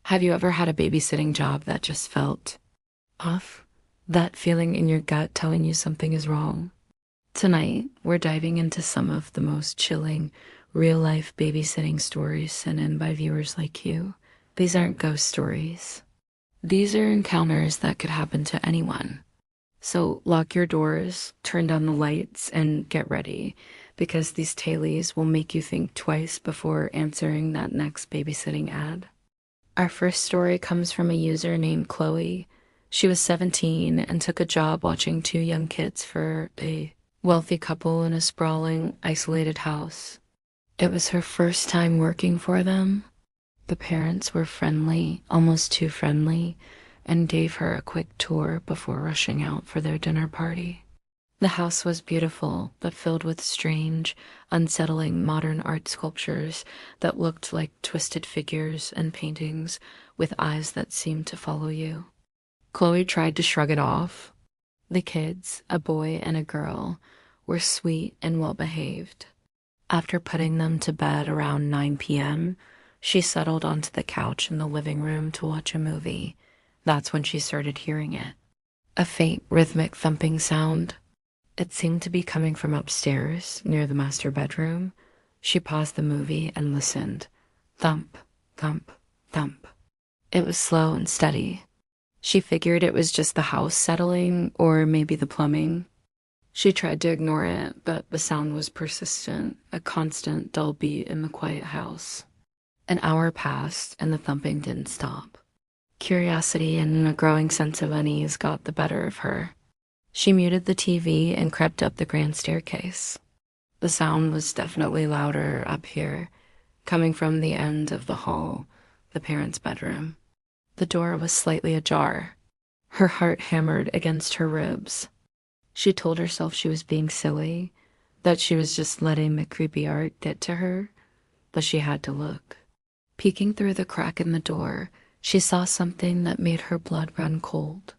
Have you ever had a babysitting job that just felt off? That feeling in your gut telling you something is wrong? Tonight, we're diving into some of the most chilling, real life babysitting stories sent in by viewers like you. These aren't ghost stories, these are encounters that could happen to anyone. So lock your doors, turn down the lights, and get ready, because these tales will make you think twice before answering that next babysitting ad. Our first story comes from a user named Chloe. She was 17 and took a job watching two young kids for a wealthy couple in a sprawling, isolated house. It was her first time working for them. The parents were friendly, almost too friendly, and gave her a quick tour before rushing out for their dinner party. The house was beautiful, but filled with strange, unsettling modern art sculptures that looked like twisted figures and paintings with eyes that seemed to follow you. Chloe tried to shrug it off. The kids, a boy and a girl, were sweet and well behaved. After putting them to bed around 9 p.m., she settled onto the couch in the living room to watch a movie. That's when she started hearing it. A faint, rhythmic thumping sound. It seemed to be coming from upstairs, near the master bedroom. She paused the movie and listened. Thump, thump, thump. It was slow and steady. She figured it was just the house settling, or maybe the plumbing. She tried to ignore it, but the sound was persistent, a constant dull beat in the quiet house. An hour passed, and the thumping didn't stop. Curiosity and a growing sense of unease got the better of her. She muted the TV and crept up the grand staircase. The sound was definitely louder up here, coming from the end of the hall, the parents' bedroom. The door was slightly ajar. Her heart hammered against her ribs. She told herself she was being silly, that she was just letting the creepy art get to her, but she had to look. Peeking through the crack in the door, she saw something that made her blood run cold.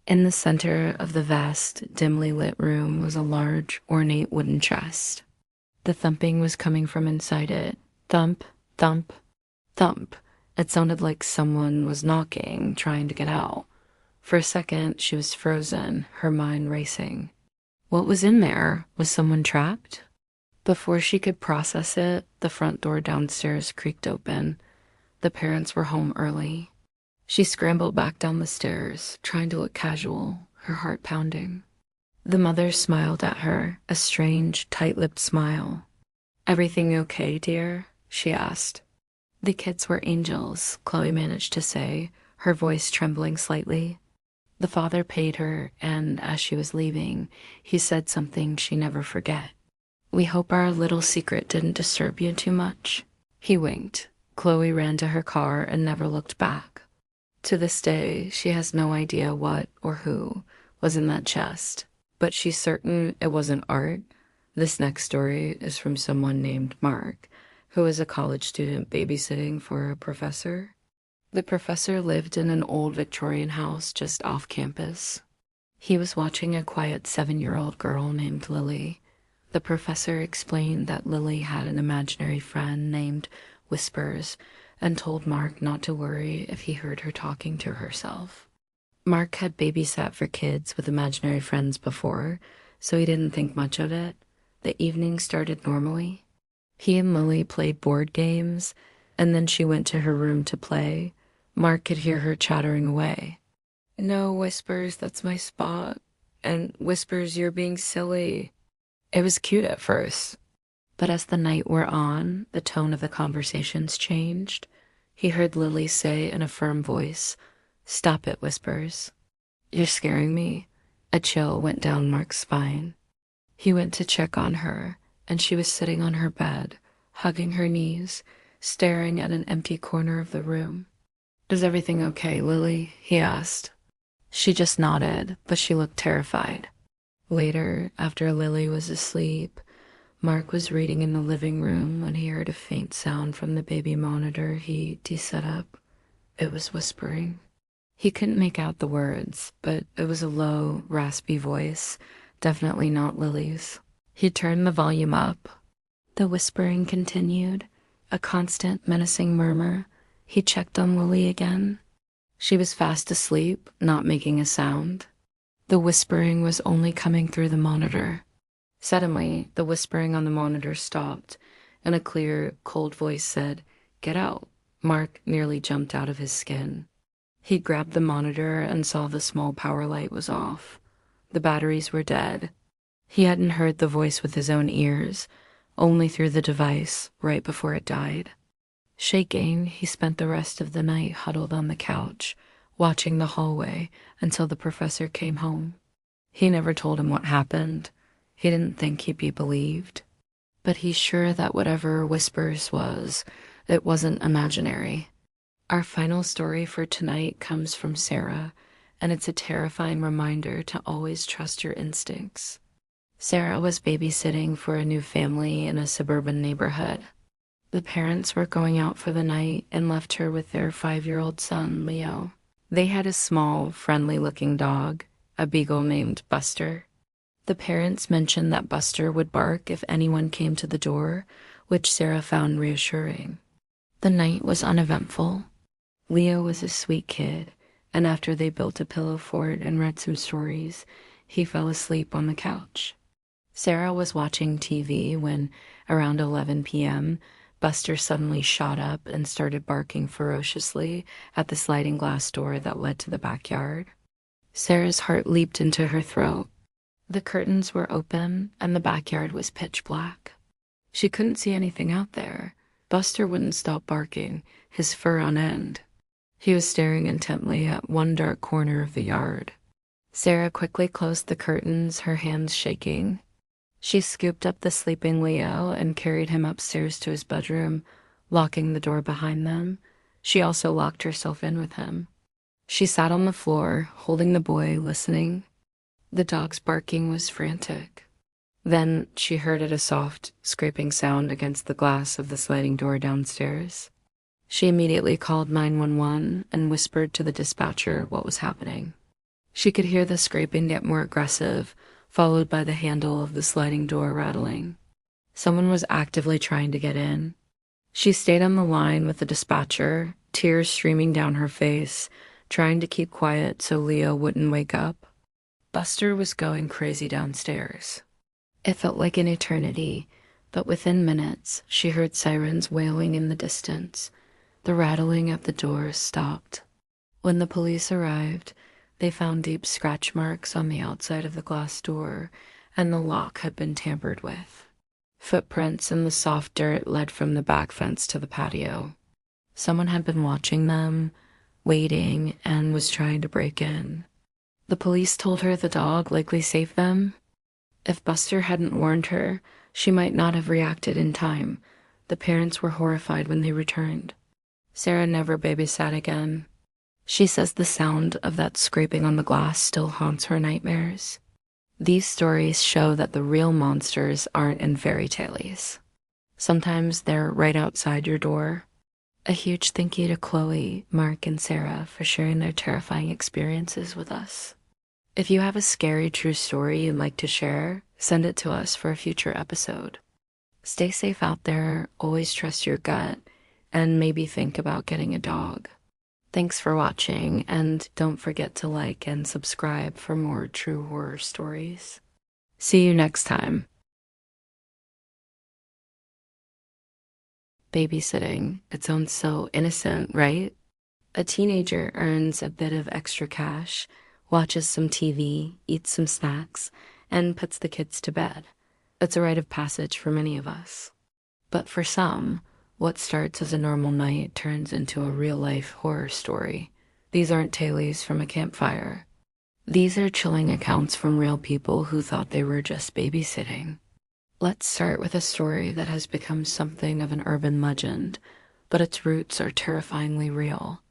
In the center of the vast, dimly lit room was a large, ornate wooden chest. The thumping was coming from inside it. Thump, thump, thump. It sounded like someone was knocking, trying to get out. For a second, she was frozen, her mind racing. What was in there? Was someone trapped? Before she could process it, the front door downstairs creaked open. The parents were home early. She scrambled back down the stairs, trying to look casual, her heart pounding. The mother smiled at her, a strange, tight-lipped smile. "Everything okay, dear?" she asked. The kids were angels, Chloe managed to say, her voice trembling slightly. The father paid her, and as she was leaving, he said something she never forget. "We hope our little secret didn't disturb you too much." He winked. Chloe ran to her car and never looked back. To this day, she has no idea what or who was in that chest, but she's certain it wasn't art. This next story is from someone named Mark, who is a college student babysitting for a professor. The professor lived in an old Victorian house just off campus. He was watching a quiet 7-year-old girl named Lily. The professor explained that Lily had an imaginary friend named Whispers, and told Mark not to worry if he heard her talking to herself. Mark had babysat for kids with imaginary friends before, so he didn't think much of it. The evening started normally. He and Lily played board games, and then she went to her room to play. Mark could hear her chattering away. "No, Whispers, that's my spot. And Whispers, you're being silly." It was cute at first, but as the night wore on, the tone of the conversations changed. He heard Lily say in a firm voice, "Stop it, Whispers. You're scaring me." A chill went down Mark's spine. He went to check on her, and she was sitting on her bed, hugging her knees, staring at an empty corner of the room. "Is everything okay, Lily?" he asked. She just nodded, but she looked terrified. Later, after Lily was asleep, Mark was reading in the living room when he heard a faint sound from the baby monitor he set up. It was whispering. He couldn't make out the words, but it was a low, raspy voice, definitely not Lily's. He turned the volume up. The whispering continued, a constant, menacing murmur. He checked on Lily again. She was fast asleep, not making a sound. The whispering was only coming through the monitor. Suddenly, the whispering on the monitor stopped, and a clear, cold voice said, "Get out." Mark nearly jumped out of his skin. He grabbed the monitor and saw the small power light was off. The batteries were dead. He hadn't heard the voice with his own ears, only through the device right before it died. Shaking, he spent the rest of the night huddled on the couch, watching the hallway until the professor came home. He never told him what happened. He didn't think he'd be believed. But he's sure that whatever Whispers was, it wasn't imaginary. Our final story for tonight comes from Sarah, and it's a terrifying reminder to always trust your instincts. Sarah was babysitting for a new family in a suburban neighborhood. The parents were going out for the night and left her with their 5-year-old son, Leo. They had a small, friendly-looking dog, a beagle named Buster. The parents mentioned that Buster would bark if anyone came to the door, which Sarah found reassuring. The night was uneventful. Leo was a sweet kid, and after they built a pillow fort and read some stories, he fell asleep on the couch. Sarah was watching TV when, around 11 p.m., Buster suddenly shot up and started barking ferociously at the sliding glass door that led to the backyard. Sarah's heart leaped into her throat. The curtains were open, and the backyard was pitch black. She couldn't see anything out there. Buster wouldn't stop barking, his fur on end. He was staring intently at one dark corner of the yard. Sarah quickly closed the curtains, her hands shaking. She scooped up the sleeping Leo and carried him upstairs to his bedroom, locking the door behind them. She also locked herself in with him. She sat on the floor, holding the boy, listening. The dog's barking was frantic. Then she heard a soft, scraping sound against the glass of the sliding door downstairs. She immediately called 911 and whispered to the dispatcher what was happening. She could hear the scraping get more aggressive, followed by the handle of the sliding door rattling. Someone was actively trying to get in. She stayed on the line with the dispatcher, tears streaming down her face, trying to keep quiet so Leo wouldn't wake up. Buster was going crazy downstairs. It felt like an eternity, but within minutes, she heard sirens wailing in the distance. The rattling at the door stopped. When the police arrived, they found deep scratch marks on the outside of the glass door, and the lock had been tampered with. Footprints in the soft dirt led from the back fence to the patio. Someone had been watching them, waiting, and was trying to break in. The police told her the dog likely saved them. If Buster hadn't warned her, she might not have reacted in time. The parents were horrified when they returned. Sarah never babysat again. She says the sound of that scraping on the glass still haunts her nightmares. These stories show that the real monsters aren't in fairy tales. Sometimes they're right outside your door. A huge thank you to Chloe, Mark, and Sarah for sharing their terrifying experiences with us. If you have a scary true story you'd like to share, send it to us for a future episode. Stay safe out there, always trust your gut, and maybe think about getting a dog. Thanks for watching, and don't forget to like and subscribe for more true horror stories. See you next time. Babysitting. It sounds so innocent, right? A teenager earns a bit of extra cash, watches some TV, eats some snacks, and puts the kids to bed. It's a rite of passage for many of us. But for some, what starts as a normal night turns into a real-life horror story. These aren't tales from a campfire. These are chilling accounts from real people who thought they were just babysitting. Let's start with a story that has become something of an urban legend, but its roots are terrifyingly real.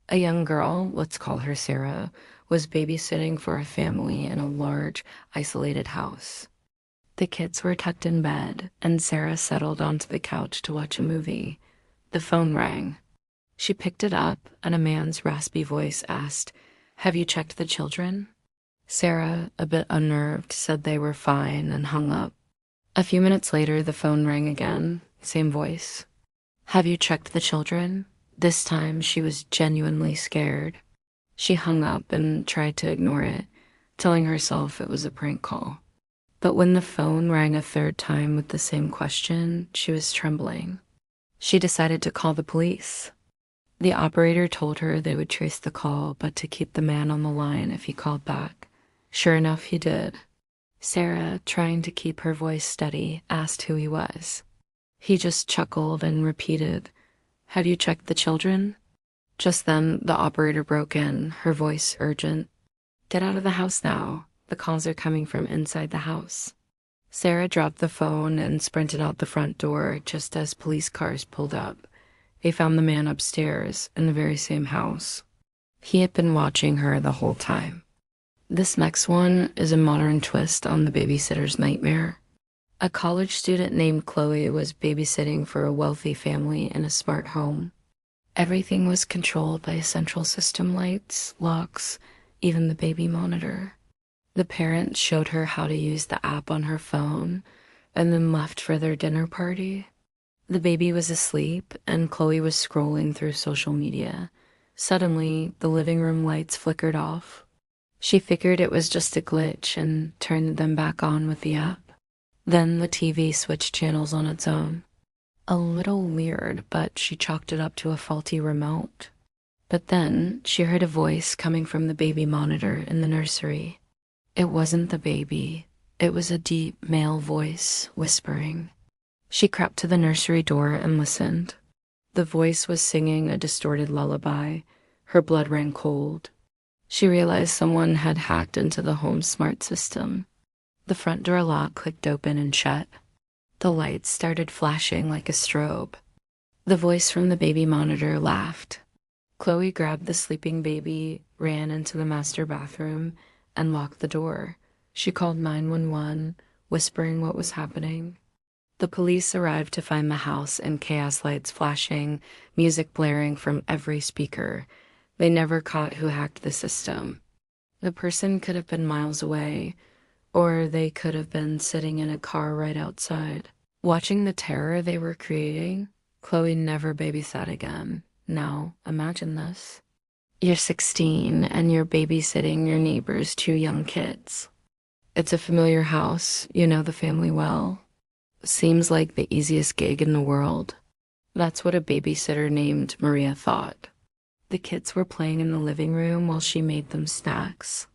A young girl, let's call her Sarah, was babysitting for a family in a large, isolated house. The kids were tucked in bed, and Sarah settled onto the couch to watch a movie. The phone rang. She picked it up, and a man's raspy voice asked, "Have you checked the children?" Sarah, a bit unnerved, said they were fine and hung up. A few minutes later, the phone rang again, same voice. "Have you checked the children?" This time she was genuinely scared. She hung up and tried to ignore it, telling herself it was a prank call. But when the phone rang a third time with the same question, she was trembling. She decided to call the police. The operator told her they would trace the call, but to keep the man on the line if he called back. Sure enough, he did. Sarah, trying to keep her voice steady, asked who he was. He just chuckled and repeated, "Have you checked the children?" Just then, the operator broke in, her voice urgent. "Get out of the house now. The calls are coming from inside the house." Sarah dropped the phone and sprinted out the front door just as police cars pulled up. They found the man upstairs in the very same house. He had been watching her the whole time. This next one is a modern twist on the babysitter's nightmare. A college student named Chloe was babysitting for a wealthy family in a smart home. Everything was controlled by central system lights, locks, even the baby monitor. The parents showed her how to use the app on her phone and then left for their dinner party. The baby was asleep and Chloe was scrolling through social media. Suddenly, the living room lights flickered off. She figured it was just a glitch and turned them back on with the app. Then the TV switched channels on its own. A little weird, but she chalked it up to a faulty remote. But then she heard a voice coming from the baby monitor in the nursery. It wasn't the baby. It was a deep male voice whispering. She crept to the nursery door and listened. The voice was singing a distorted lullaby. Her blood ran cold. She realized someone had hacked into the home smart system. The front door lock clicked open and shut. The lights started flashing like a strobe. The voice from the baby monitor laughed. Chloe grabbed the sleeping baby, ran into the master bathroom, and locked the door. She called 911, whispering what was happening. The police arrived to find the house in chaos, lights flashing, music blaring from every speaker. They never caught who hacked the system. The person could have been miles away, or they could have been sitting in a car right outside. Watching the terror they were creating, Chloe never babysat again. Now, imagine this. You're 16 and you're babysitting your neighbor's 2 young kids. It's a familiar house, you know the family well. Seems like the easiest gig in the world. That's what a babysitter named Maria thought. The kids were playing in the living room while she made them snacks.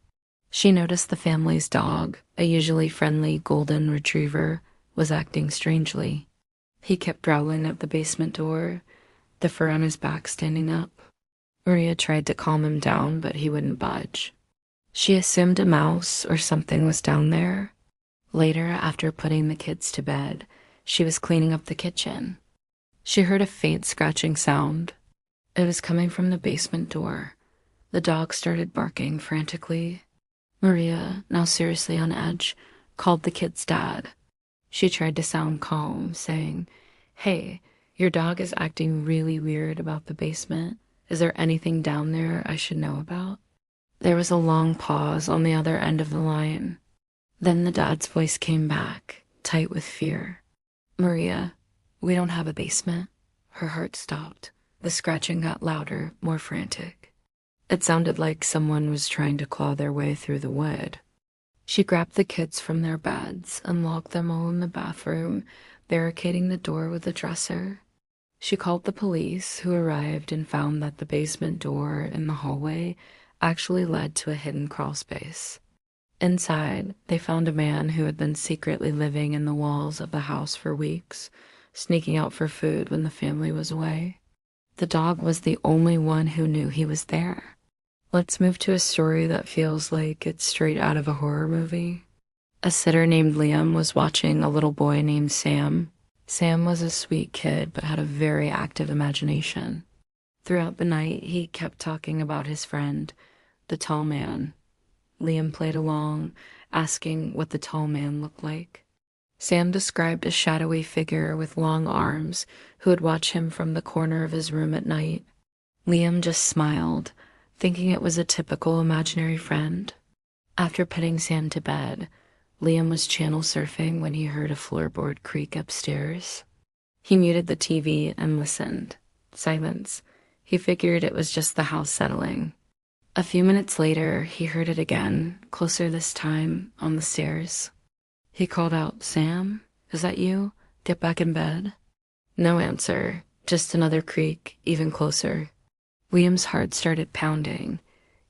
She noticed the family's dog, a usually friendly golden retriever, was acting strangely. He kept growling at the basement door, the fur on his back standing up. Maria tried to calm him down, but he wouldn't budge. She assumed a mouse or something was down there. Later, after putting the kids to bed, she was cleaning up the kitchen. She heard a faint scratching sound. It was coming from the basement door. The dog started barking frantically. Maria, now seriously on edge, called the kid's dad. She tried to sound calm, saying, "Hey, your dog is acting really weird about the basement. Is there anything down there I should know about?" There was a long pause on the other end of the line. Then the dad's voice came back, tight with fear. "Maria, we don't have a basement." Her heart stopped. The scratching got louder, more frantic. It sounded like someone was trying to claw their way through the wood. She grabbed the kids from their beds and locked them all in the bathroom, barricading the door with a dresser. She called the police, who arrived and found that the basement door in the hallway actually led to a hidden crawl space. Inside, they found a man who had been secretly living in the walls of the house for weeks, sneaking out for food when the family was away. The dog was the only one who knew he was there. Let's move to a story that feels like it's straight out of a horror movie. A sitter named Liam was watching a little boy named Sam. Sam was a sweet kid, but had a very active imagination. Throughout the night, he kept talking about his friend, the tall man. Liam played along, asking what the tall man looked like. Sam described a shadowy figure with long arms who would watch him from the corner of his room at night. Liam just smiled, thinking it was a typical imaginary friend. After putting Sam to bed, Liam was channel surfing when he heard a floorboard creak upstairs. He muted the TV and listened. Silence. He figured it was just the house settling. A few minutes later, he heard it again, closer this time, on the stairs. He called out, "Sam, is that you? Get back in bed." No answer, just another creak, even closer. Liam's heart started pounding.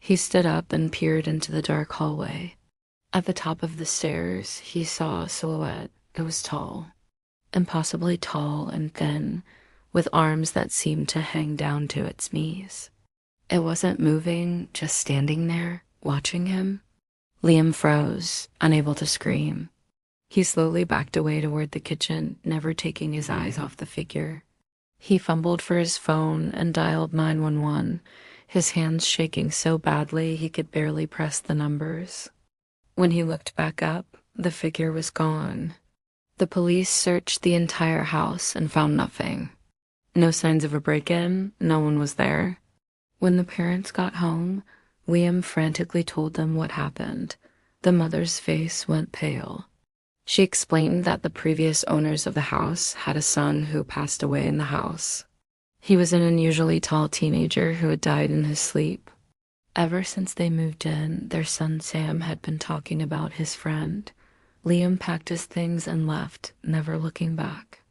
He stood up and peered into the dark hallway. At the top of the stairs, he saw a silhouette. It was tall, impossibly tall and thin, with arms that seemed to hang down to its knees. It wasn't moving, just standing there, watching him. Liam froze, unable to scream. He slowly backed away toward the kitchen, never taking his eyes off the figure. He fumbled for his phone and dialed 911, his hands shaking so badly he could barely press the numbers. When he looked back up, the figure was gone. The police searched the entire house and found nothing. No signs of a break-in, no one was there. When the parents got home, Liam frantically told them what happened. The mother's face went pale. She explained that the previous owners of the house had a son who passed away in the house. He was an unusually tall teenager who had died in his sleep. Ever since they moved in, their son Sam had been talking about his friend. Liam packed his things and left, never looking back.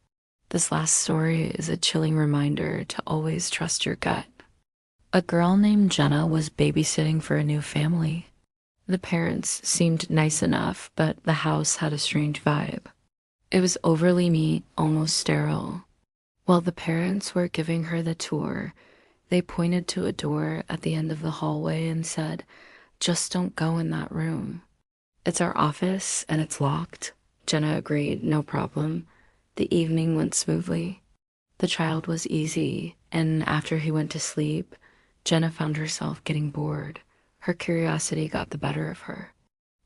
This last story is a chilling reminder to always trust your gut. A girl named Jenna was babysitting for a new family. The parents seemed nice enough, but the house had a strange vibe. It was overly neat, almost sterile. While the parents were giving her the tour, they pointed to a door at the end of the hallway and said, "Just don't go in that room." "It's our office and it's locked." Jenna agreed, no problem. The evening went smoothly. The child was easy, and after he went to sleep, Jenna found herself getting bored. Her curiosity got the better of her.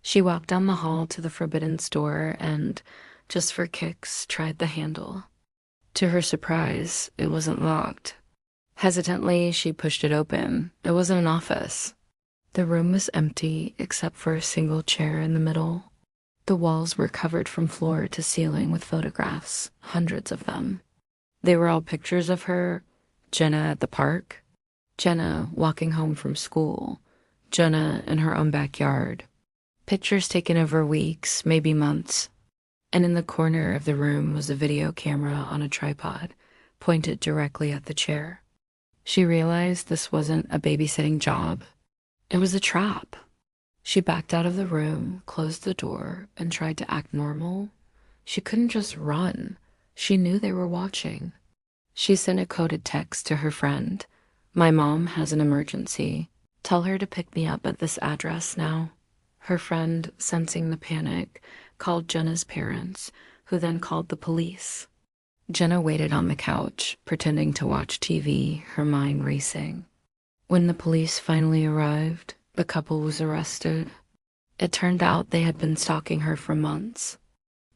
She walked down the hall to the forbidden door and, just for kicks, tried the handle. To her surprise, it wasn't locked. Hesitantly, she pushed it open. It wasn't an office. The room was empty except for a single chair in the middle. The walls were covered from floor to ceiling with photographs, hundreds of them. They were all pictures of her, Jenna at the park, Jenna walking home from school, Jenna in her own backyard. Pictures taken over weeks, maybe months. And in the corner of the room was a video camera on a tripod, pointed directly at the chair. She realized this wasn't a babysitting job. It was a trap. She backed out of the room, closed the door, and tried to act normal. She couldn't just run. She knew they were watching. She sent a coded text to her friend. "My mom has an emergency. Tell her to pick me up at this address now." Her friend, sensing the panic, called Jenna's parents, who then called the police. Jenna waited on the couch, pretending to watch TV, her mind racing. When the police finally arrived, the couple was arrested. It turned out they had been stalking her for months.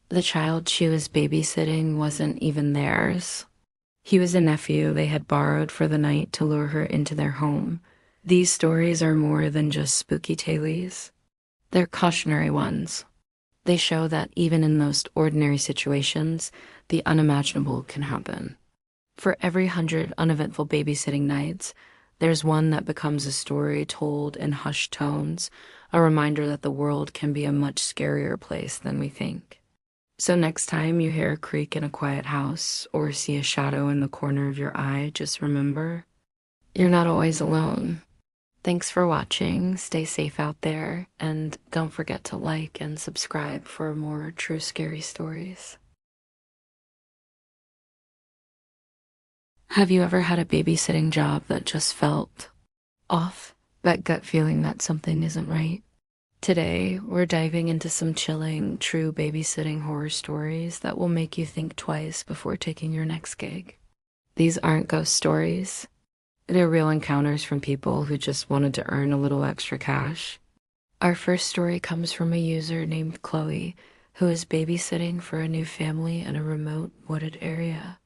The child she was babysitting wasn't even theirs. He was a nephew they had borrowed for the night to lure her into their home. These stories are more than just spooky tales. They're cautionary ones. They show that even in most ordinary situations, the unimaginable can happen. For every 100 uneventful babysitting nights, there's one that becomes a story told in hushed tones, a reminder that the world can be a much scarier place than we think. So next time you hear a creak in a quiet house or see a shadow in the corner of your eye, just remember, you're not always alone. Thanks for watching, stay safe out there, and don't forget to like and subscribe for more true scary stories. Have you ever had a babysitting job that just felt off? That gut feeling that something isn't right? Today, we're diving into some chilling, true babysitting horror stories that will make you think twice before taking your next gig. These aren't ghost stories. They're real encounters from people who just wanted to earn a little extra cash. Our first story comes from a user named Chloe, who is babysitting for a new family in a remote, wooded area.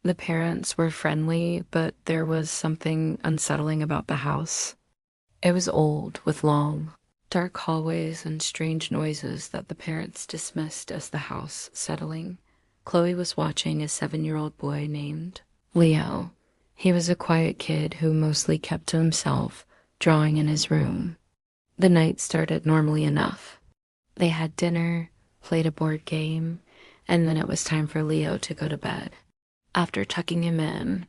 The parents were friendly, but there was something unsettling about the house. It was old, with long, dark hallways and strange noises that the parents dismissed as the house settling. Chloe was watching a 7-year-old boy named Leo. He was a quiet kid who mostly kept to himself, drawing in his room. The night started normally enough. They had dinner, played a board game, and then it was time for Leo to go to bed. After tucking him in,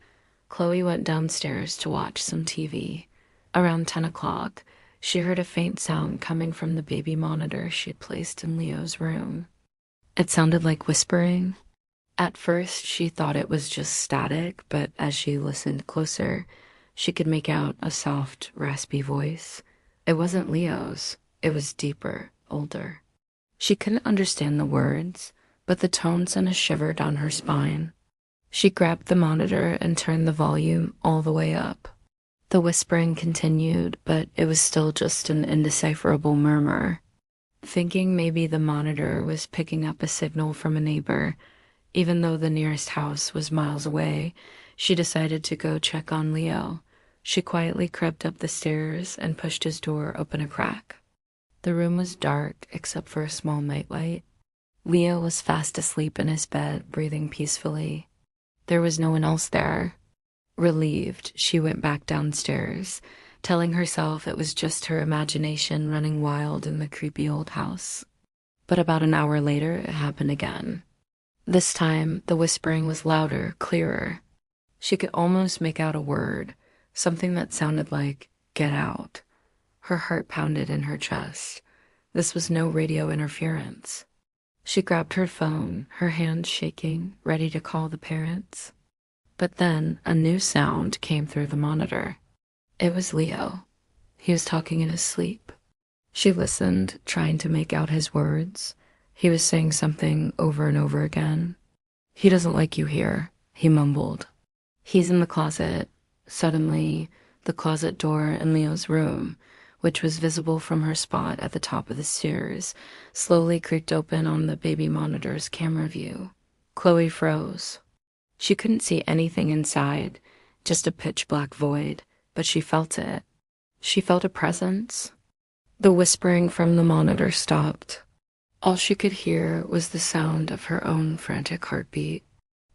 Chloe went downstairs to watch some TV. Around 10 o'clock, she heard a faint sound coming from the baby monitor she had placed in Leo's room. It sounded like whispering. At first, she thought it was just static, but as she listened closer, she could make out a soft, raspy voice. It wasn't Leo's. It was deeper, older. She couldn't understand the words, but the tone sent a shiver down her spine. She grabbed the monitor and turned the volume all the way up. The whispering continued, but it was still just an indecipherable murmur. Thinking maybe the monitor was picking up a signal from a neighbor, even though the nearest house was miles away, she decided to go check on Leo. She quietly crept up the stairs and pushed his door open a crack. The room was dark except for a small nightlight. Leo was fast asleep in his bed, breathing peacefully. There was no one else there. Relieved, she went back downstairs, telling herself it was just her imagination running wild in the creepy old house. But about an hour later, it happened again. This time, the whispering was louder, clearer. She could almost make out a word, something that sounded like, "get out." Her heart pounded in her chest. This was no radio interference. She grabbed her phone, her hands shaking, ready to call the parents. But then a new sound came through the monitor. It was Leo. He was talking in his sleep. She listened, trying to make out his words. He was saying something over and over again. "He doesn't like you here," he mumbled. "He's in the closet." Suddenly, the closet door in Leo's room, which was visible from her spot at the top of the stairs, slowly creaked open on the baby monitor's camera view. Chloe froze. She couldn't see anything inside, just a pitch-black void, but she felt it. She felt a presence. The whispering from the monitor stopped. All she could hear was the sound of her own frantic heartbeat.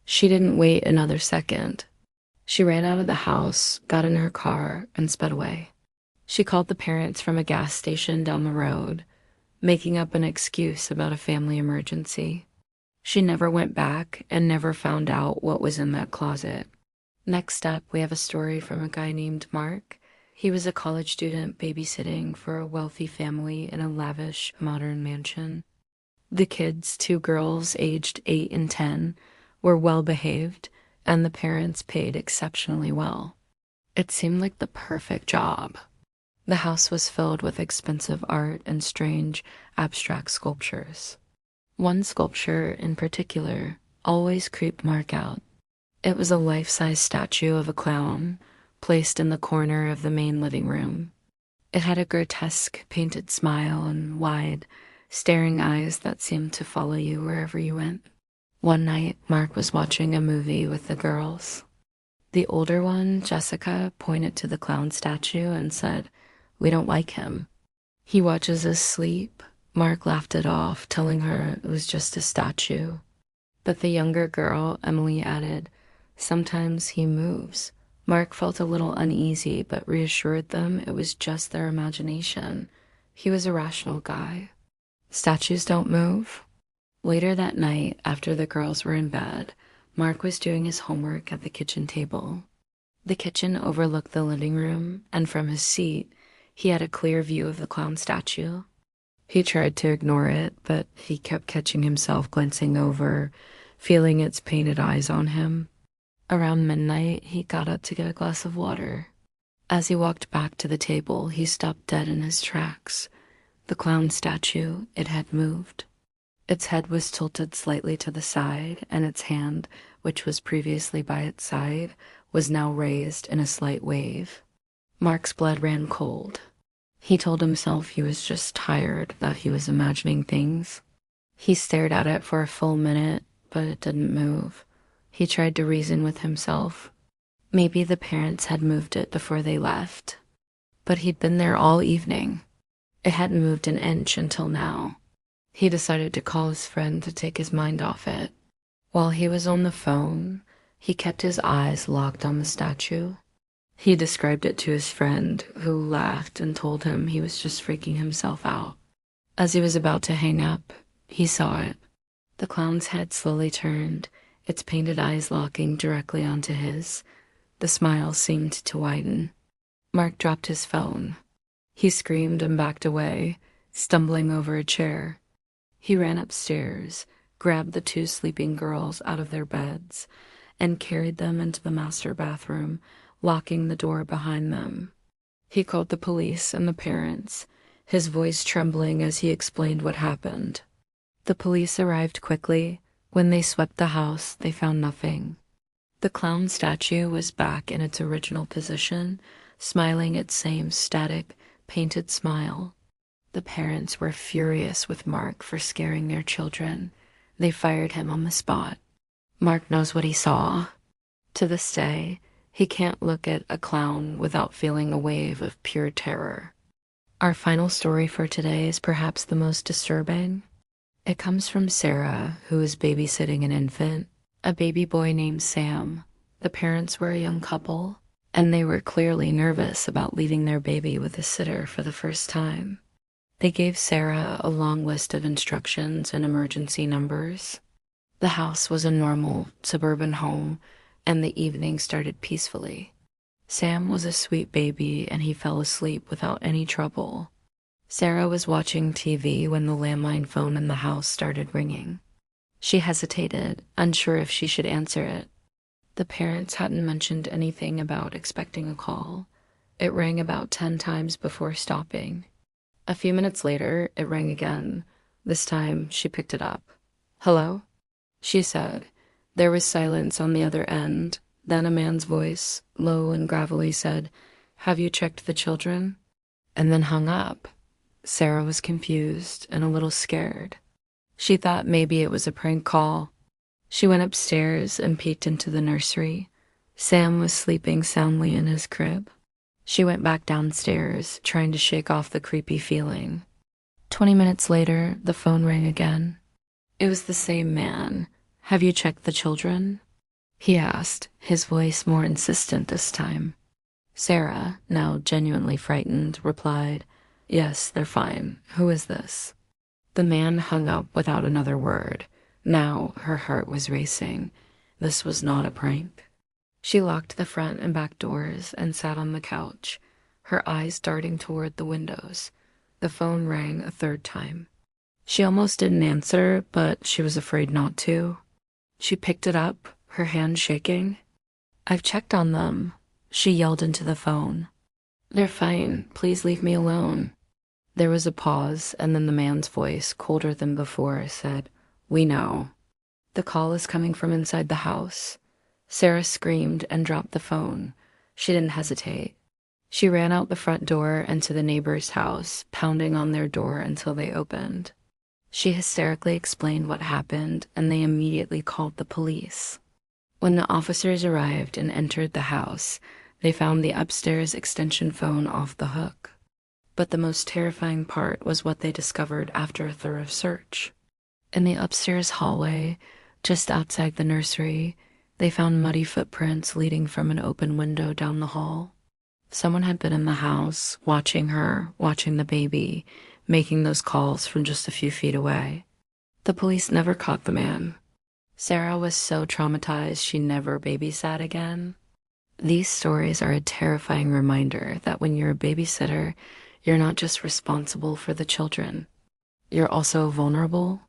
She didn't wait another second. She ran out of the house, got in her car, and sped away. She called the parents from a gas station down the road, making up an excuse about a family emergency. She never went back and never found out what was in that closet. Next up, we have a story from a guy named Mark. He was a college student babysitting for a wealthy family in a lavish, modern mansion. The kids, 2 girls aged 8 and 10, were well behaved, and the parents paid exceptionally well. It seemed like the perfect job. The house was filled with expensive art and strange, abstract sculptures. One sculpture in particular always creeped Mark out. It was a life-size statue of a clown placed in the corner of the main living room. It had a grotesque painted smile and wide, staring eyes that seemed to follow you wherever you went. One night, Mark was watching a movie with the girls. The older one, Jessica, pointed to the clown statue and said, "We don't like him. He watches us sleep." Mark laughed it off, telling her it was just a statue. But the younger girl, Emily, added, "Sometimes he moves." Mark felt a little uneasy, but reassured them it was just their imagination. He was a rational guy. Statues don't move. Later that night, after the girls were in bed, Mark was doing his homework at the kitchen table. The kitchen overlooked the living room, and from his seat, he had a clear view of the clown statue. He tried to ignore it, but he kept catching himself glancing over, feeling its painted eyes on him. Around midnight, he got up to get a glass of water. As he walked back to the table, he stopped dead in his tracks. The clown statue, it had moved. Its head was tilted slightly to the side, and its hand, which was previously by its side, was now raised in a slight wave. Mark's blood ran cold. He told himself he was just tired, that he was imagining things. He stared at it for a full minute, but it didn't move. He tried to reason with himself. Maybe the parents had moved it before they left. But he'd been there all evening. It hadn't moved an inch until now. He decided to call his friend to take his mind off it. While he was on the phone, He kept his eyes locked on the statue. He described it to his friend, who laughed and told him he was just freaking himself out. As he was about to hang up, he saw it. The clown's head slowly turned, its painted eyes locking directly onto his. The smile seemed to widen. Mark dropped his phone. He screamed and backed away, stumbling over a chair. He ran upstairs, grabbed the two sleeping girls out of their beds, and carried them into the master bathroom, locking the door behind them. He called the police and the parents, his voice trembling as he explained what happened. The police arrived quickly. When they swept the house, they found nothing. The clown statue was back in its original position, smiling its same static, painted smile. The parents were furious with Mark for scaring their children. They fired him on the spot. Mark knows what he saw. To this day, he can't look at a clown without feeling a wave of pure terror. Our final story for today is perhaps the most disturbing. It comes from Sarah, who is babysitting an infant, a baby boy named Sam. The parents were a young couple, and they were clearly nervous about leaving their baby with a sitter for the first time. They gave Sarah a long list of instructions and emergency numbers. The house was a normal, suburban home, and the evening started peacefully. Sam was a sweet baby, and he fell asleep without any trouble. Sarah was watching TV when the landline phone in the house started ringing. She hesitated, unsure if she should answer it. The parents hadn't mentioned anything about expecting a call. It rang about 10 times before stopping. A few minutes later, it rang again. This time, she picked it up. "Hello?" she said. There was silence on the other end. Then a man's voice, low and gravelly, said, "Have you checked the children?" And then hung up. Sarah was confused and a little scared. She thought maybe it was a prank call. She went upstairs and peeked into the nursery. Sam was sleeping soundly in his crib. She went back downstairs, trying to shake off the creepy feeling. 20 minutes later, the phone rang again. It was the same man. "Have you checked the children?" he asked, his voice more insistent this time. Sarah, now genuinely frightened, replied, "Yes, they're fine. Who is this?" The man hung up without another word. Now her heart was racing. This was not a prank. She locked the front and back doors and sat on the couch, her eyes darting toward the windows. The phone rang a third time. She almost didn't answer, but she was afraid not to. She picked it up, her hand shaking. "I've checked on them," she yelled into the phone. "They're fine. Please leave me alone." There was a pause, and then the man's voice, colder than before, said, "We know." "The call is coming from inside the house." Sarah screamed and dropped the phone. She didn't hesitate. She ran out the front door and to the neighbor's house, pounding on their door until they opened. She hysterically explained what happened, and they immediately called the police. When the officers arrived and entered the house, they found the upstairs extension phone off the hook. But the most terrifying part was what they discovered after a thorough search. In the upstairs hallway, just outside the nursery, they found muddy footprints leading from an open window down the hall. Someone had been in the house, watching her, watching the baby, making those calls from just a few feet away. The police never caught the man. Sarah was so traumatized she never babysat again. These stories are a terrifying reminder that when you're a babysitter, you're not just responsible for the children. You're also vulnerable.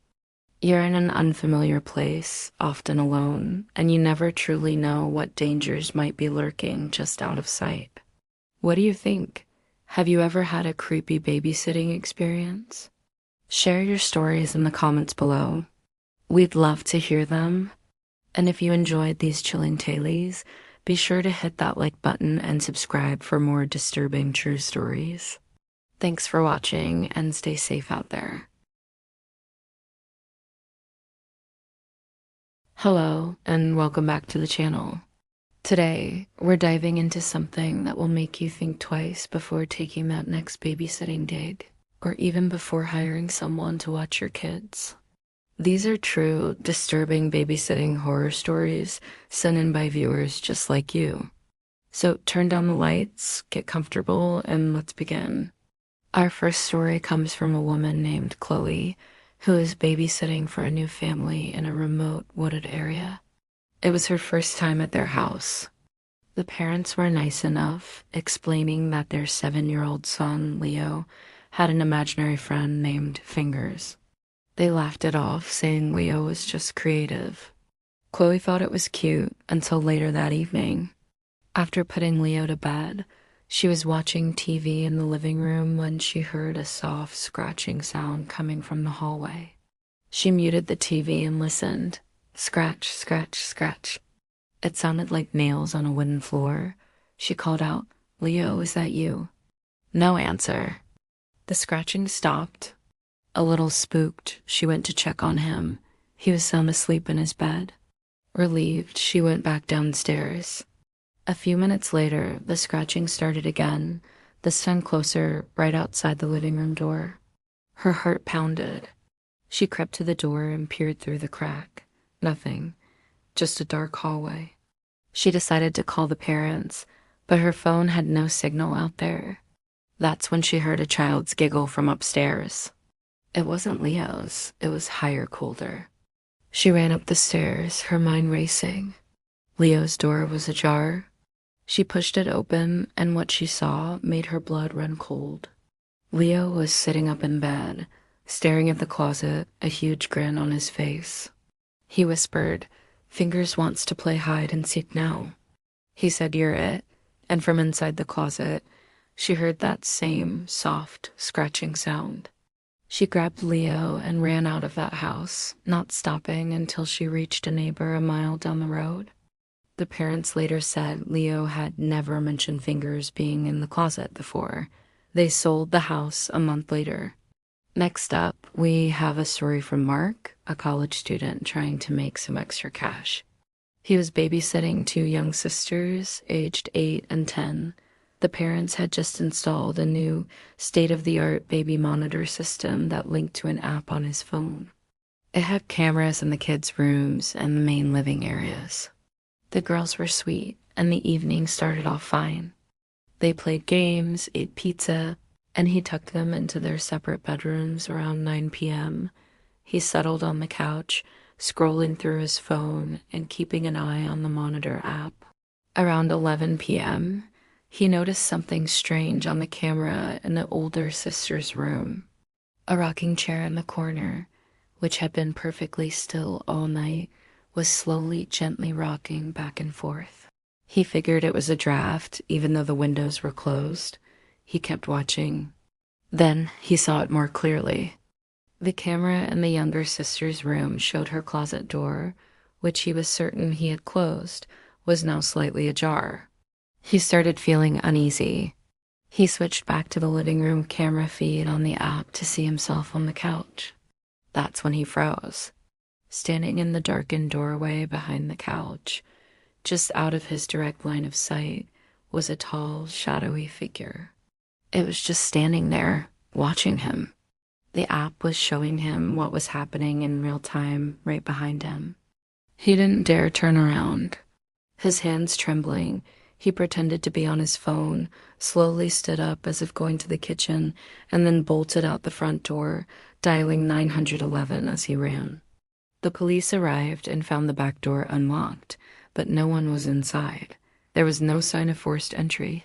You're in an unfamiliar place, often alone, and you never truly know what dangers might be lurking just out of sight. What do you think? Have you ever had a creepy babysitting experience? Share your stories in the comments below. We'd love to hear them. And if you enjoyed these chilling tales, be sure to hit that like button and subscribe for more disturbing true stories. Thanks for watching, and stay safe out there. Hello, and welcome back to the channel. Today, we're diving into something that will make you think twice before taking that next babysitting gig, or even before hiring someone to watch your kids. These are true, disturbing babysitting horror stories sent in by viewers just like you. So turn down the lights, get comfortable, and let's begin. Our first story comes from a woman named Chloe, who is babysitting for a new family in a remote, wooded area. It was her first time at their house. The parents were nice enough, explaining that their 7-year-old son, Leo, had an imaginary friend named Fingers. They laughed it off, saying Leo was just creative. Chloe thought it was cute until later that evening. After putting Leo to bed, she was watching TV in the living room when she heard a soft scratching sound coming from the hallway. She muted the TV and listened. Scratch, scratch, scratch. It sounded like nails on a wooden floor. She called out, "Leo, is that you?" No answer. The scratching stopped. A little spooked, she went to check on him. He was sound asleep in his bed. Relieved, she went back downstairs. A few minutes later, the scratching started again, this time closer, right outside the living room door. Her heart pounded. She crept to the door and peered through the crack. Nothing. Just a dark hallway. She decided to call the parents, but her phone had no signal out there. That's when she heard a child's giggle from upstairs. It wasn't Leo's, it was higher, colder. She ran up the stairs, her mind racing. Leo's door was ajar. She pushed it open, and what she saw made her blood run cold. Leo was sitting up in bed, staring at the closet, a huge grin on his face. He whispered, "Fingers wants to play hide and seek now." He said, "You're it," and from inside the closet, she heard that same soft, scratching sound. She grabbed Leo and ran out of that house, not stopping until she reached a neighbor a mile down the road. The parents later said Leo had never mentioned Fingers being in the closet before. They sold the house a month later. Next up, we have a story from Mark, a college student trying to make some extra cash. He was babysitting two young sisters, aged 8 and 10. The parents had just installed a new state-of-the-art baby monitor system that linked to an app on his phone. It had cameras in the kids' rooms and the main living areas. The girls were sweet, and the evening started off fine. They played games, ate pizza, and he tucked them into their separate bedrooms around 9 p.m. He settled on the couch, scrolling through his phone and keeping an eye on the monitor app. Around 11 p.m., he noticed something strange on the camera in the older sister's room. A rocking chair in the corner, which had been perfectly still all night, was slowly, gently rocking back and forth. He figured it was a draft, even though the windows were closed. He kept watching. Then he saw it more clearly. The camera in the younger sister's room showed her closet door, which he was certain he had closed, was now slightly ajar. He started feeling uneasy. He switched back to the living room camera feed on the app to see himself on the couch. That's when he froze. Standing in the darkened doorway behind the couch, just out of his direct line of sight, was a tall, shadowy figure. It was just standing there, watching him. The app was showing him what was happening in real time right behind him. He didn't dare turn around. His hands trembling, he pretended to be on his phone, slowly stood up as if going to the kitchen, and then bolted out the front door, dialing 911 as he ran. The police arrived and found the back door unlocked, but no one was inside. There was no sign of forced entry.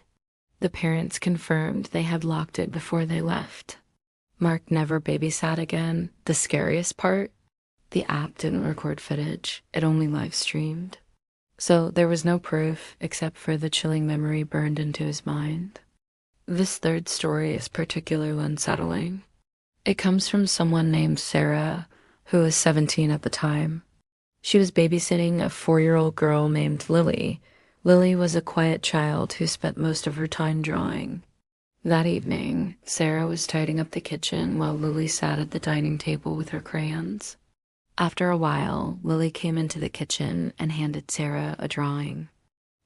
The parents confirmed they had locked it before they left. Mark never babysat again. The scariest part? The app didn't record footage. It only live streamed. So there was no proof except for the chilling memory burned into his mind. This third story is particularly unsettling. It comes from someone named Sarah, who was 17 at the time. She was babysitting a 4-year-old girl named Lily. Lily was a quiet child who spent most of her time drawing. That evening, Sarah was tidying up the kitchen while Lily sat at the dining table with her crayons. After a while, Lily came into the kitchen and handed Sarah a drawing.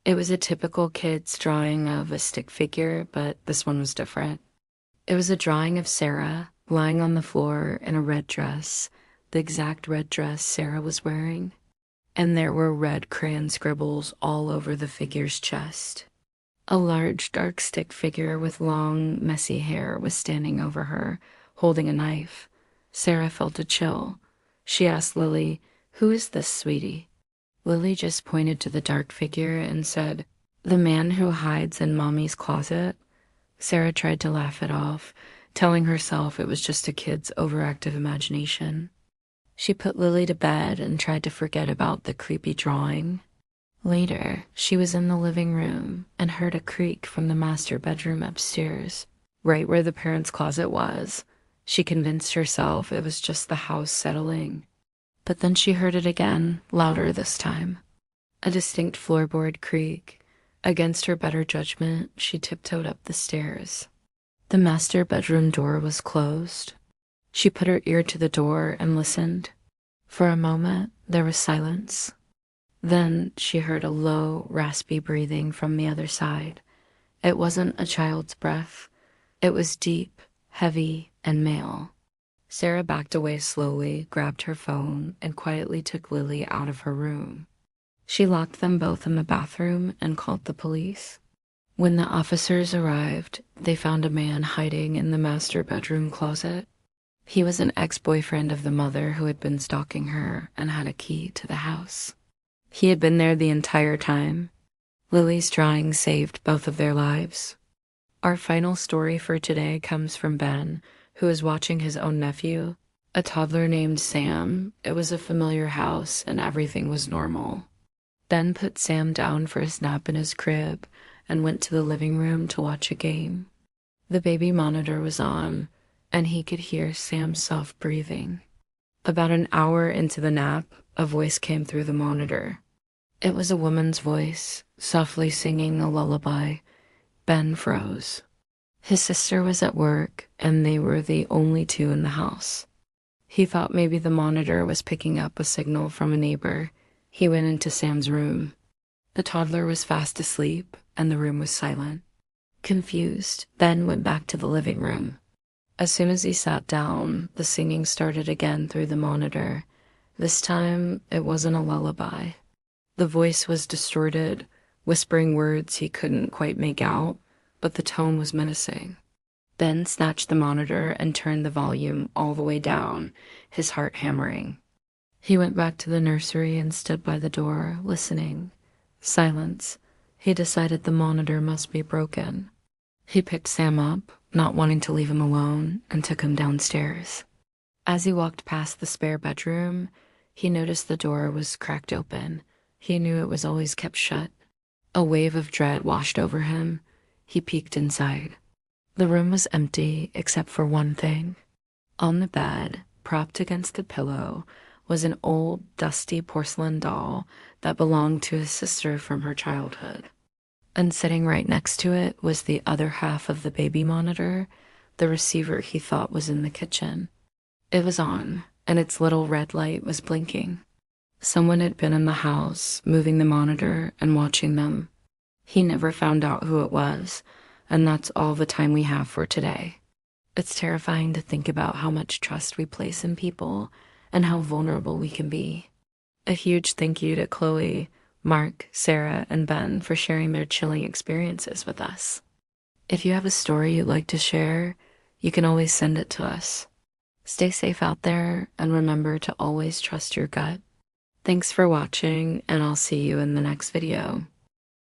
It was a typical kid's drawing of a stick figure, but this one was different. It was a drawing of Sarah lying on the floor in a red dress, the exact red dress Sarah was wearing, and there were red crayon scribbles all over the figure's chest. A large, dark stick figure with long, messy hair was standing over her, holding a knife. Sarah felt a chill. She asked Lily, "Who is this, sweetie?" Lily just pointed to the dark figure and said, "The man who hides in Mommy's closet." Sarah tried to laugh it off, telling herself it was just a kid's overactive imagination. She put Lily to bed and tried to forget about the creepy drawing. Later, she was in the living room and heard a creak from the master bedroom upstairs, right where the parents' closet was. She convinced herself it was just the house settling. But then she heard it again, louder this time. A distinct floorboard creak. Against her better judgment, she tiptoed up the stairs. The master bedroom door was closed. She put her ear to the door and listened. For a moment, there was silence. Then she heard a low, raspy breathing from the other side. It wasn't a child's breath. It was deep, heavy, and male. Sarah backed away slowly, grabbed her phone, and quietly took Lily out of her room. She locked them both in the bathroom and called the police. When the officers arrived, they found a man hiding in the master bedroom closet. He was an ex-boyfriend of the mother who had been stalking her and had a key to the house. He had been there the entire time. Lily's drawing saved both of their lives. Our final story for today comes from Ben, who is watching his own nephew, a toddler named Sam. It was a familiar house and everything was normal. Ben put Sam down for his nap in his crib and went to the living room to watch a game. The baby monitor was on, and he could hear Sam's soft breathing. About an hour into the nap, a voice came through the monitor. It was a woman's voice, softly singing a lullaby. Ben froze. His sister was at work, and they were the only two in the house. He thought maybe the monitor was picking up a signal from a neighbor. He went into Sam's room. The toddler was fast asleep, and the room was silent. Confused, Ben went back to the living room. As soon as he sat down, the singing started again through the monitor. This time, it wasn't a lullaby. The voice was distorted, whispering words he couldn't quite make out, but the tone was menacing. Ben snatched the monitor and turned the volume all the way down, his heart hammering. He went back to the nursery and stood by the door, listening. Silence. He decided the monitor must be broken. He picked Sam up, not wanting to leave him alone, and took him downstairs. As he walked past the spare bedroom, he noticed the door was cracked open. He knew it was always kept shut. A wave of dread washed over him. He peeked inside. The room was empty except for one thing. On the bed, propped against the pillow, was an old, dusty porcelain doll that belonged to his sister from her childhood. And sitting right next to it was the other half of the baby monitor, the receiver he thought was in the kitchen. It was on, and its little red light was blinking. Someone had been in the house, moving the monitor and watching them. He never found out who it was, and that's all the time we have for today. It's terrifying to think about how much trust we place in people and how vulnerable we can be. A huge thank you to Chloe, Mark, Sarah, and Ben for sharing their chilling experiences with us. If you have a story you'd like to share, you can always send it to us. Stay safe out there, and remember to always trust your gut. Thanks for watching, and I'll see you in the next video.